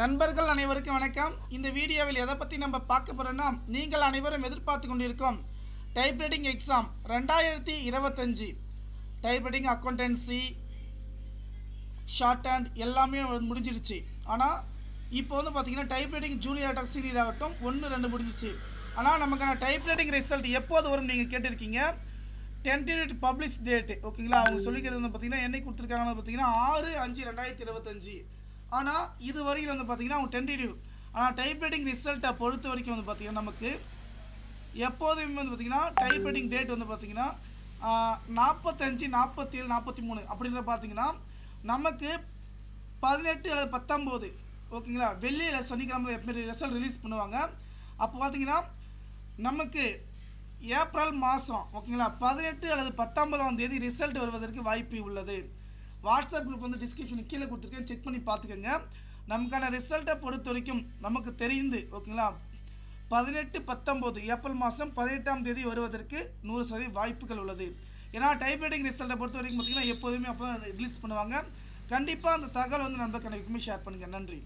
நண்பர்கள் அனைவருக்கும் வணக்கம். இந்த வீடியோவில் எதை பற்றி நம்ம பார்க்க போகிறோன்னா, நீங்கள் அனைவரும் எதிர்பார்த்து கொண்டிருக்கும் typewriting exam 2025 typewriting accountancy short hand எல்லாமே முடிஞ்சிடுச்சு. ஆனால் இப்போ வந்து பார்த்தீங்கன்னா டைப்ரைட்டிங் ஜூனியர் ஆகட்டும் சீனியர் ஆகட்டும் 1-2 முடிஞ்சிச்சு. ஆனால் நமக்கான டைப்ரைட்டிங் ரிசல்ட் எப்போது வரும் நீங்கள் கேட்டிருக்கீங்க. டென்டேட்டிவ் பப்ளிஷ் டேட் ஓகேங்களா. அவங்க சொல்லிக்கிறது வந்து பார்த்தீங்கன்னா என்னைக்கு கொடுத்துருக்காங்கன்னு பார்த்தீங்கன்னா 6/5/2025. ஆனால் இது வரைக்கும் வந்து பார்த்தீங்கன்னா அவங்க டென்டேட்டிவ். ஆனால் டைப்ரைட்டிங் ரிசல்ட்டை பொறுத்த வரைக்கும் வந்து பார்த்தீங்கன்னா நமக்கு எப்போதுமே வந்து பார்த்தீங்கன்னா டைப்ரைட்டிங் டேட் வந்து பார்த்தீங்கன்னா 45, 47, 43 அப்படின்ற பார்த்தீங்கன்னா நமக்கு 18 அல்லது 19 ஓகேங்களா வெள்ளியில் சனிக்கிழமை எப்போ ரிசல்ட் ரிலீஸ் பண்ணுவாங்க. அப்போ பார்த்தீங்கன்னா நமக்கு ஏப்ரல் மாதம் ஓகேங்களா 18 அல்லது 19ஆம் தேதி ரிசல்ட் வருவதற்கு வாய்ப்பு உள்ளது. வாட்ஸ்அப் குரூப் வந்து டிஸ்கிரிப்ஷன் கீழே கொடுத்துருக்கேன், செக் பண்ணி பார்த்துக்கோங்க. நமக்கான ரிசல்ட்டை பொறுத்த வரைக்கும் நமக்கு தெரிந்து ஓகேங்களா 18, 19 ஏப்ரல் மாதம் 18ஆம் தேதி வருவதற்கு 100% வாய்ப்புகள் உள்ளது. ஏன்னா டைப்ரைட்டிங் ரிசல்ட்டை பொறுத்த வரைக்கும் பார்த்தீங்கன்னா எப்போதுமே அப்போ ரிலீஸ் பண்ணுவாங்க. கண்டிப்பாக அந்த தகவல் வந்து நண்பர்களுக்கு ஷேர் பண்ணுங்கள். நன்றி.